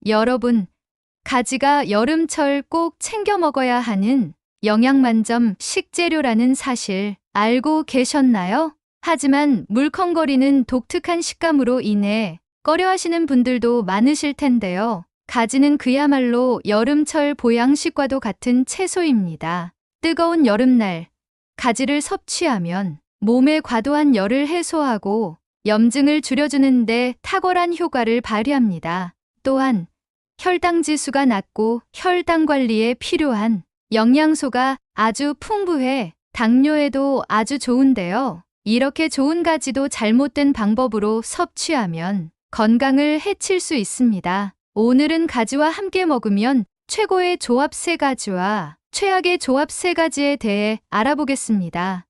여러분, 가지가 여름철 꼭 챙겨 먹어야 하는 영양만점 식재료라는 사실 알고 계셨나요? 하지만 물컹거리는 독특한 식감으로 인해 꺼려하시는 분들도 많으실 텐데요. 가지는 그야말로 여름철 보양식과도 같은 채소입니다. 뜨거운 여름날, 가지를 섭취하면 몸의 과도한 열을 해소하고 염증을 줄여주는데 탁월한 효과를 발휘합니다. 또한 혈당 지수가 낮고 혈당 관리에 필요한 영양소가 아주 풍부해 당뇨에도 아주 좋은데요. 이렇게 좋은 가지도 잘못된 방법으로 섭취하면 건강을 해칠 수 있습니다. 오늘은 가지와 함께 먹으면 최고의 조합 3가지와 최악의 조합 3가지에 대해 알아보겠습니다.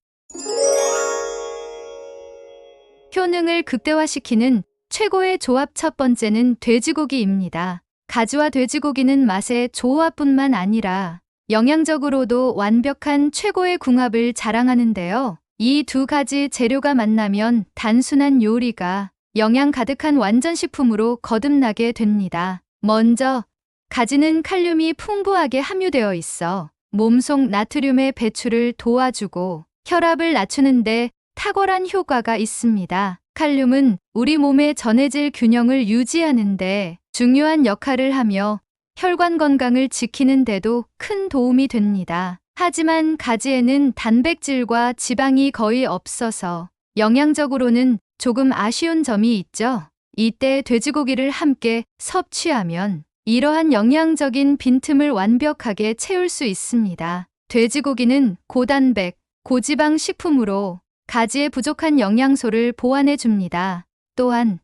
효능을 극대화시키는 최고의 조합 첫 번째는 돼지고기입니다. 가지와 돼지고기는 맛의 조화뿐만 아니라 영양적으로도 완벽한 최고의 궁합을 자랑하는데요. 이 2가지 재료가 만나면 단순한 요리가 영양 가득한 완전식품으로 거듭나게 됩니다. 먼저 가지는 칼륨이 풍부하게 함유되어 있어 몸속 나트륨의 배출을 도와주고 혈압을 낮추는데 탁월한 효과가 있습니다. 칼륨은 우리 몸의 전해질 균형을 유지하는데 중요한 역할을 하며 혈관 건강을 지키는 데도 큰 도움이 됩니다. 하지만 가지에는 단백질과 지방이 거의 없어서 영양적으로는 조금 아쉬운 점이 있죠. 이때 돼지고기를 함께 섭취하면 이러한 영양적인 빈틈을 완벽하게 채울 수 있습니다. 돼지고기는 고단백, 고지방 식품으로 가지의 부족한 영양소를 보완해 줍니다. 또한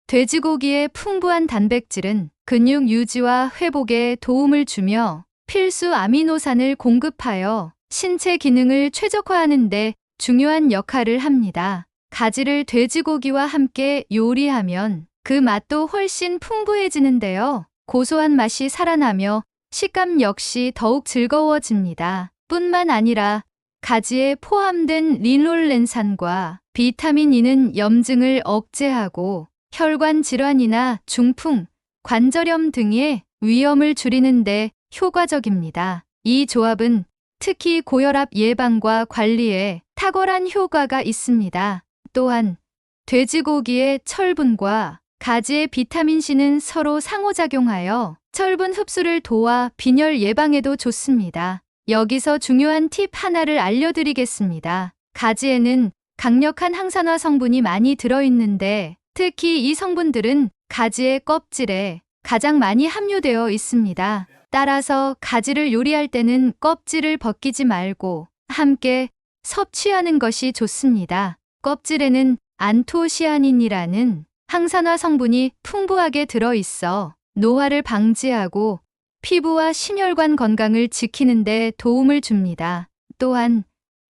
돼지고기의 풍부한 단백질은 근육 유지와 회복에 도움을 주며 필수 아미노산을 공급하여 신체 기능을 최적화하는 데 중요한 역할을 합니다. 가지를 돼지고기와 함께 요리하면 그 맛도 훨씬 풍부해지는데요. 고소한 맛이 살아나며 식감 역시 더욱 즐거워집니다. 뿐만 아니라 가지에 포함된 리놀렌산과 비타민 E는 염증을 억제하고 혈관 질환이나 중풍, 관절염 등의 위험을 줄이는데 효과적입니다. 이 조합은 특히 고혈압 예방과 관리에 탁월한 효과가 있습니다. 또한 돼지고기의 철분과 가지의 비타민C는 서로 상호작용하여 철분 흡수를 도와 빈혈 예방에도 좋습니다. 여기서 중요한 팁 하나를 알려드리겠습니다. 가지에는 강력한 항산화 성분이 많이 들어있는데 특히 이 성분들은 가지의 껍질에 가장 많이 함유되어 있습니다. 따라서 가지를 요리할 때는 껍질을 벗기지 말고 함께 섭취하는 것이 좋습니다. 껍질에는 안토시아닌이라는 항산화 성분이 풍부하게 들어있어 노화를 방지하고 피부와 심혈관 건강을 지키는 데 도움을 줍니다. 또한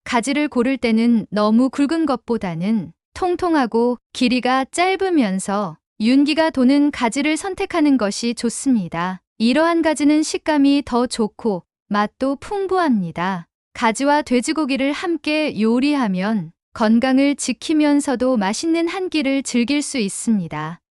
가지를 고를 때는 너무 굵은 것보다는 통통하고 길이가 짧으면서 윤기가 도는 가지를 선택하는 것이 좋습니다. 이러한 가지는 식감이 더 좋고 맛도 풍부합니다. 가지와 돼지고기를 함께 요리하면 건강을 지키면서도 맛있는 한 끼를 즐길 수 있습니다.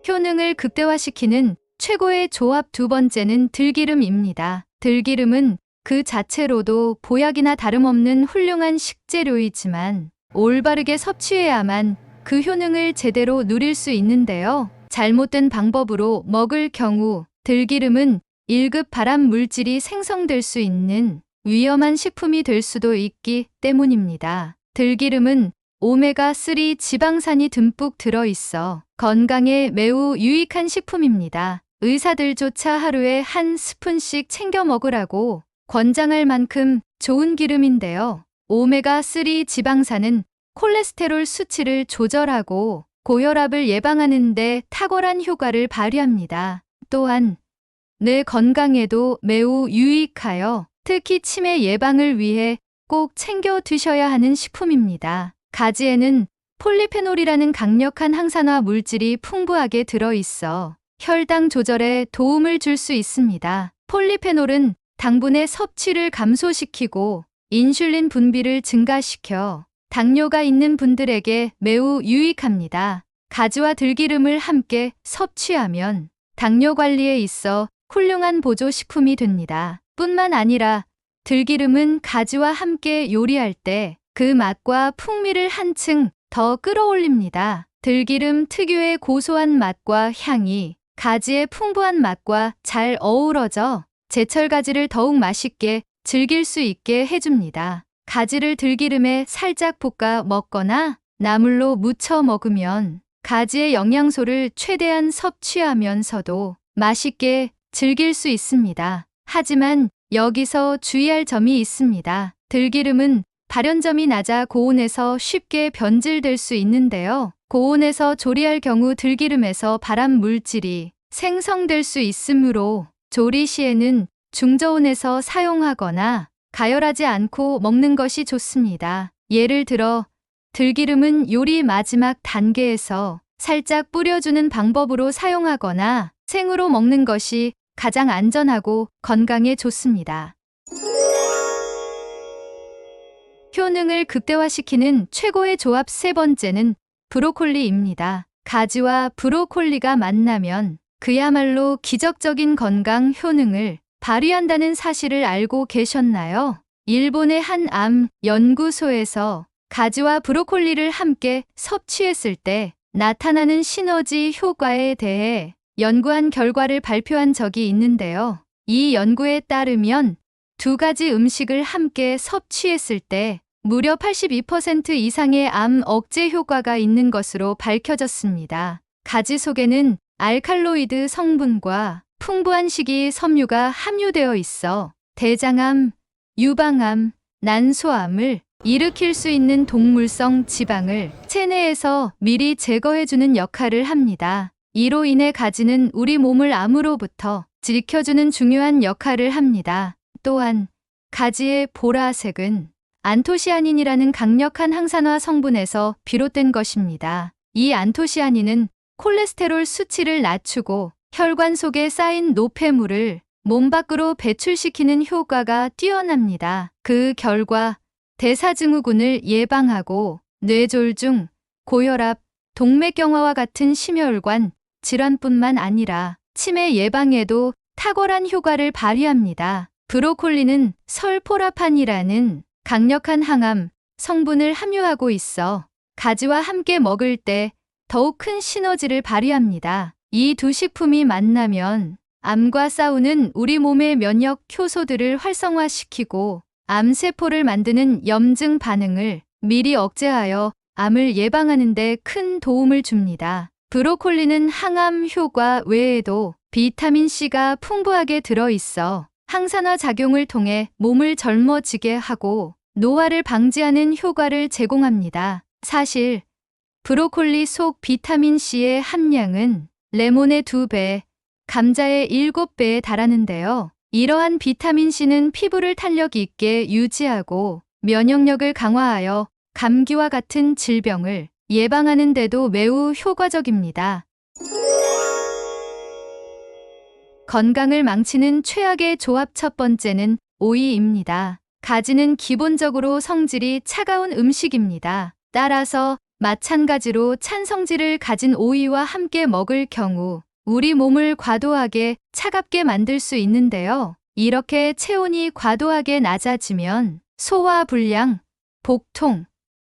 효능을 극대화시키는 최고의 조합 2번째는 들기름입니다. 들기름은 그 자체로도 보약이나 다름없는 훌륭한 식재료이지만 올바르게 섭취해야만 그 효능을 제대로 누릴 수 있는데요. 잘못된 방법으로 먹을 경우 들기름은 1급 발암 물질이 생성될 수 있는 위험한 식품이 될 수도 있기 때문입니다. 들기름은 오메가3 지방산이 듬뿍 들어있어 건강에 매우 유익한 식품입니다. 의사들조차 하루에 한 스푼씩 챙겨 먹으라고 권장할 만큼 좋은 기름인데요. 오메가3 지방산은 콜레스테롤 수치를 조절하고 고혈압을 예방하는 데 탁월한 효과를 발휘합니다. 또한 뇌 건강에도 매우 유익하여 특히 치매 예방을 위해 꼭 챙겨 드셔야 하는 식품입니다. 가지에는 폴리페놀이라는 강력한 항산화 물질이 풍부하게 들어있어 혈당 조절에 도움을 줄 수 있습니다. 폴리페놀은 당분의 섭취를 감소시키고 인슐린 분비를 증가시켜 당뇨가 있는 분들에게 매우 유익합니다. 가지와 들기름을 함께 섭취하면 당뇨 관리에 있어 훌륭한 보조식품이 됩니다. 뿐만 아니라 들기름은 가지와 함께 요리할 때 그 맛과 풍미를 한층 더 끌어올립니다. 들기름 특유의 고소한 맛과 향이 가지의 풍부한 맛과 잘 어우러져 제철 가지를 더욱 맛있게 즐길 수 있게 해줍니다. 가지를 들기름에 살짝 볶아 먹거나 나물로 무쳐 먹으면 가지의 영양소를 최대한 섭취하면서도 맛있게 즐길 수 있습니다. 하지만 여기서 주의할 점이 있습니다. 들기름은 발연점이 낮아 고온에서 쉽게 변질될 수 있는데요. 고온에서 조리할 경우 들기름에서 발암 물질이 생성될 수 있으므로 조리 시에는 중저온에서 사용하거나 가열하지 않고 먹는 것이 좋습니다. 예를 들어 들기름은 요리 마지막 단계에서 살짝 뿌려주는 방법으로 사용하거나 생으로 먹는 것이 가장 안전하고 건강에 좋습니다. 효능을 극대화시키는 최고의 조합 세 번째는 브로콜리입니다. 가지와 브로콜리가 만나면 그야말로 기적적인 건강 효능을 발휘한다는 사실을 알고 계셨나요? 일본의 한 암 연구소에서 가지와 브로콜리를 함께 섭취했을 때 나타나는 시너지 효과에 대해 연구한 결과를 발표한 적이 있는데요. 이 연구에 따르면 두 가지 음식을 함께 섭취했을 때 무려 82% 이상의 암 억제 효과가 있는 것으로 밝혀졌습니다. 가지 속에는 알칼로이드 성분과 풍부한 식이섬유가 함유되어 있어 대장암, 유방암, 난소암을 일으킬 수 있는 동물성 지방을 체내에서 미리 제거해주는 역할을 합니다. 이로 인해 가지는 우리 몸을 암으로부터 지켜주는 중요한 역할을 합니다. 또한 가지의 보라색은 안토시아닌이라는 강력한 항산화 성분에서 비롯된 것입니다. 이 안토시아닌은 콜레스테롤 수치를 낮추고 혈관 속에 쌓인 노폐물을 몸 밖으로 배출시키는 효과가 뛰어납니다. 그 결과 대사증후군을 예방하고 뇌졸중, 고혈압, 동맥경화와 같은 심혈관 질환뿐만 아니라 치매 예방에도 탁월한 효과를 발휘합니다. 브로콜리는 설포라판이라는 강력한 항암 성분을 함유하고 있어 가지와 함께 먹을 때 더욱 큰 시너지를 발휘합니다. 이 두 식품이 만나면 암과 싸우는 우리 몸의 면역 효소들을 활성화시키고 암세포를 만드는 염증 반응을 미리 억제하여 암을 예방하는 데 큰 도움을 줍니다. 브로콜리는 항암 효과 외에도 비타민C가 풍부하게 들어있어 항산화 작용을 통해 몸을 젊어지게 하고 노화를 방지하는 효과를 제공합니다. 사실 브로콜리 속 비타민C의 함량은 레몬의 2배, 감자의 7배에 달하는데요. 이러한 비타민C는 피부를 탄력 있게 유지하고 면역력을 강화하여 감기와 같은 질병을 예방하는 데도 매우 효과적입니다. 건강을 망치는 최악의 조합 첫 번째는 오이입니다. 가지는 기본적으로 성질이 차가운 음식입니다. 따라서 마찬가지로 찬 성질을 가진 오이와 함께 먹을 경우 우리 몸을 과도하게 차갑게 만들 수 있는데요. 이렇게 체온이 과도하게 낮아지면 소화불량, 복통,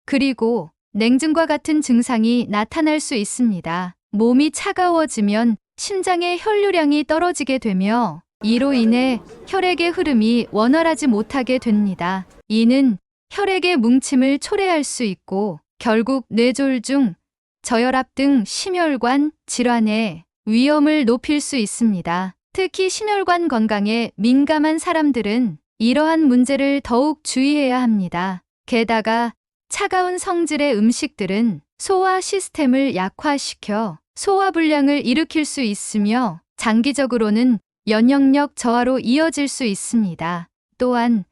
그리고 냉증과 같은 증상이 나타날 수 있습니다. 몸이 차가워지면 심장의 혈류량이 떨어지게 되며 이로 인해 혈액의 흐름이 원활하지 못하게 됩니다. 이는 혈액의 뭉침을 초래할 수 있고 결국 뇌졸중, 저혈압 등 심혈관 질환의 위험을 높일 수 있습니다. 특히 심혈관 건강에 민감한 사람들은 이러한 문제를 더욱 주의해야 합니다. 게다가 차가운 성질의 음식들은 소화 시스템을 약화시켜 소화불량을 일으킬 수 있으며 장기적으로는 면역력 저하로 이어질 수 있습니다. 또한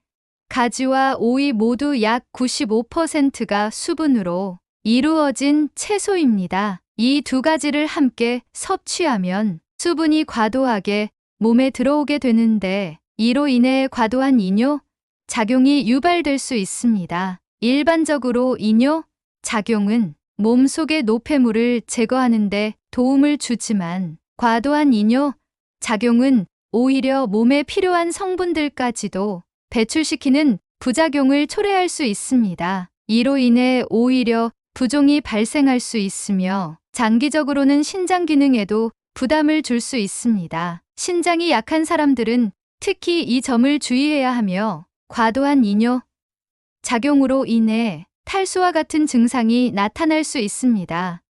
가지와 오이 모두 약 95%가 수분으로 이루어진 채소입니다. 이 두 가지를 함께 섭취하면 수분이 과도하게 몸에 들어오게 되는데 이로 인해 과도한 이뇨 작용이 유발될 수 있습니다. 일반적으로 이뇨 작용은 몸속의 노폐물을 제거하는 데 도움을 주지만 과도한 이뇨 작용은 오히려 몸에 필요한 성분들까지도 배출시키는 부작용을 초래할 수 있습니다. 이로 인해 오히려 부종이 발생할 수 있으며 장기적으로는 신장 기능에도 부담을 줄 수 있습니다. 신장이 약한 사람들은 특히 이 점을 주의해야 하며 과도한 이뇨 작용으로 인해 탈수와 같은 증상이 나타날 수 있습니다.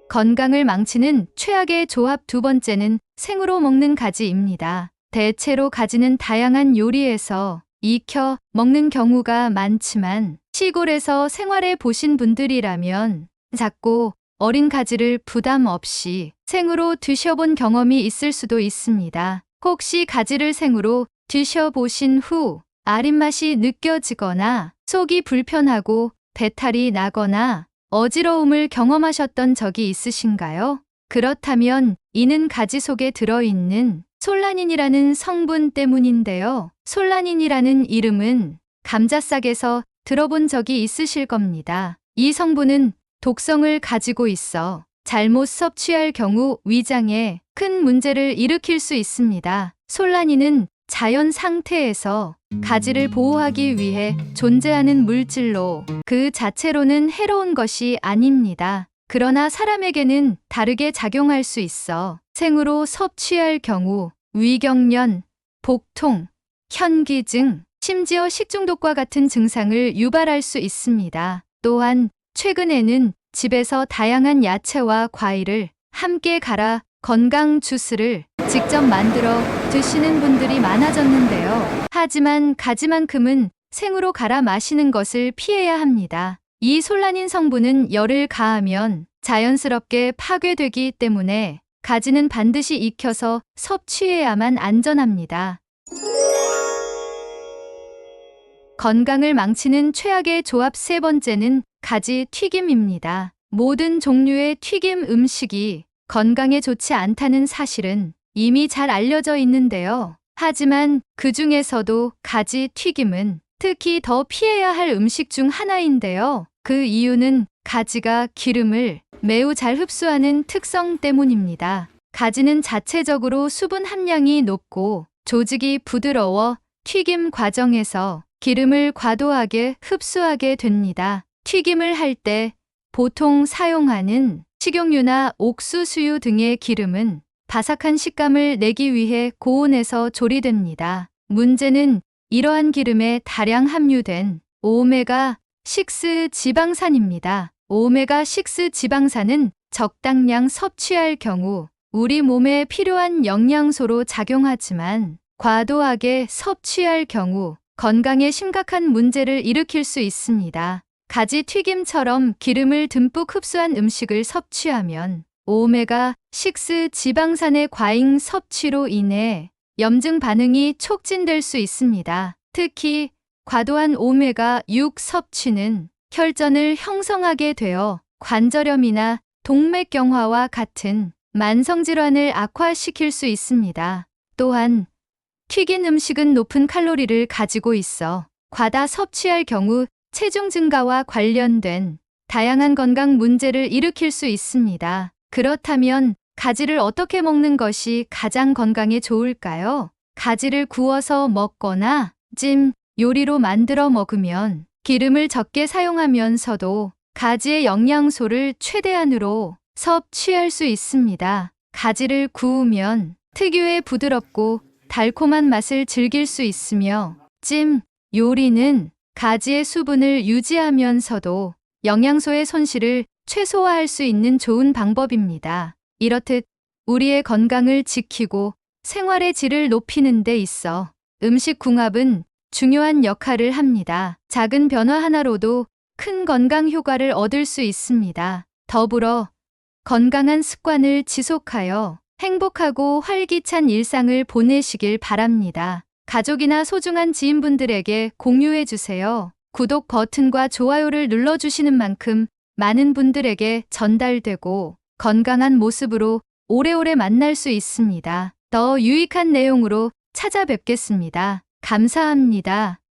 건강을 망치는 최악의 조합 두 번째는 생으로 먹는 가지입니다. 대체로 가지는 다양한 요리에서 익혀 먹는 경우가 많지만 시골에서 생활해 보신 분들이라면 작고 어린 가지를 부담 없이 생으로 드셔본 경험이 있을 수도 있습니다. 혹시 가지를 생으로 드셔보신 후 아린맛이 느껴지거나 속이 불편하고 배탈이 나거나 어지러움을 경험하셨던 적이 있으신가요? 그렇다면 이는 가지 속에 들어있는 솔라닌이라는 성분 때문인데요. 솔라닌이라는 이름은 감자싹에서 들어본 적이 있으실 겁니다. 이 성분은 독성을 가지고 있어 잘못 섭취할 경우 위장에 큰 문제를 일으킬 수 있습니다. 솔라닌은 자연 상태에서 가지를 보호하기 위해 존재하는 물질로 그 자체로는 해로운 것이 아닙니다. 그러나 사람에게는 다르게 작용할 수 있어 생으로 섭취할 경우 위경련, 복통, 현기증, 심지어 식중독과 같은 증상을 유발할 수 있습니다. 또한 최근에는 집에서 다양한 야채와 과일을 함께 갈아 건강 주스를 직접 만들어 드시는 분들이 많아졌는데요. 하지만 가지만큼은 생으로 갈아 마시는 것을 피해야 합니다. 이 솔라닌 성분은 열을 가하면 자연스럽게 파괴되기 때문에 가지는 반드시 익혀서 섭취해야만 안전합니다. 건강을 망치는 최악의 조합 세 번째는 가지 튀김입니다. 모든 종류의 튀김 음식이 건강에 좋지 않다는 사실은 이미 잘 알려져 있는데요. 하지만 그 중에서도 가지 튀김은 특히 더 피해야 할 음식 중 하나인데요. 그 이유는 가지가 기름을 매우 잘 흡수하는 특성 때문입니다. 가지는 자체적으로 수분 함량이 높고 조직이 부드러워 튀김 과정에서 기름을 과도하게 흡수하게 됩니다. 튀김을 할 때 보통 사용하는 식용유나 옥수수유 등의 기름은 바삭한 식감을 내기 위해 고온에서 조리됩니다. 문제는 이러한 기름에 다량 함유된 오메가6 지방산입니다. 오메가6 지방산은 적당량 섭취할 경우 우리 몸에 필요한 영양소로 작용하지만 과도하게 섭취할 경우 건강에 심각한 문제를 일으킬 수 있습니다. 가지 튀김처럼 기름을 듬뿍 흡수한 음식을 섭취하면 오메가6 지방산의 과잉 섭취로 인해 염증 반응이 촉진될 수 있습니다. 특히 과도한 오메가6 섭취는 혈전을 형성하게 되어 관절염이나 동맥경화와 같은 만성질환을 악화시킬 수 있습니다. 또한 튀긴 음식은 높은 칼로리를 가지고 있어 과다 섭취할 경우 체중 증가와 관련된 다양한 건강 문제를 일으킬 수 있습니다. 그렇다면 가지를 어떻게 먹는 것이 가장 건강에 좋을까요? 가지를 구워서 먹거나 찜, 요리로 만들어 먹으면 기름을 적게 사용하면서도 가지의 영양소를 최대한으로 섭취할 수 있습니다. 가지를 구우면 특유의 부드럽고 달콤한 맛을 즐길 수 있으며 찜, 요리는 가지의 수분을 유지하면서도 영양소의 손실을 최소화할 수 있는 좋은 방법입니다. 이렇듯 우리의 건강을 지키고 생활의 질을 높이는 데 있어 음식 궁합은 중요한 역할을 합니다. 작은 변화 하나로도 큰 건강 효과를 얻을 수 있습니다. 더불어 건강한 습관을 지속하여 행복하고 활기찬 일상을 보내시길 바랍니다. 가족이나 소중한 지인분들에게 공유해 주세요. 구독 버튼과 좋아요를 눌러주시는 만큼 많은 분들에게 전달되고 건강한 모습으로 오래오래 만날 수 있습니다. 더 유익한 내용으로 찾아뵙겠습니다. 감사합니다.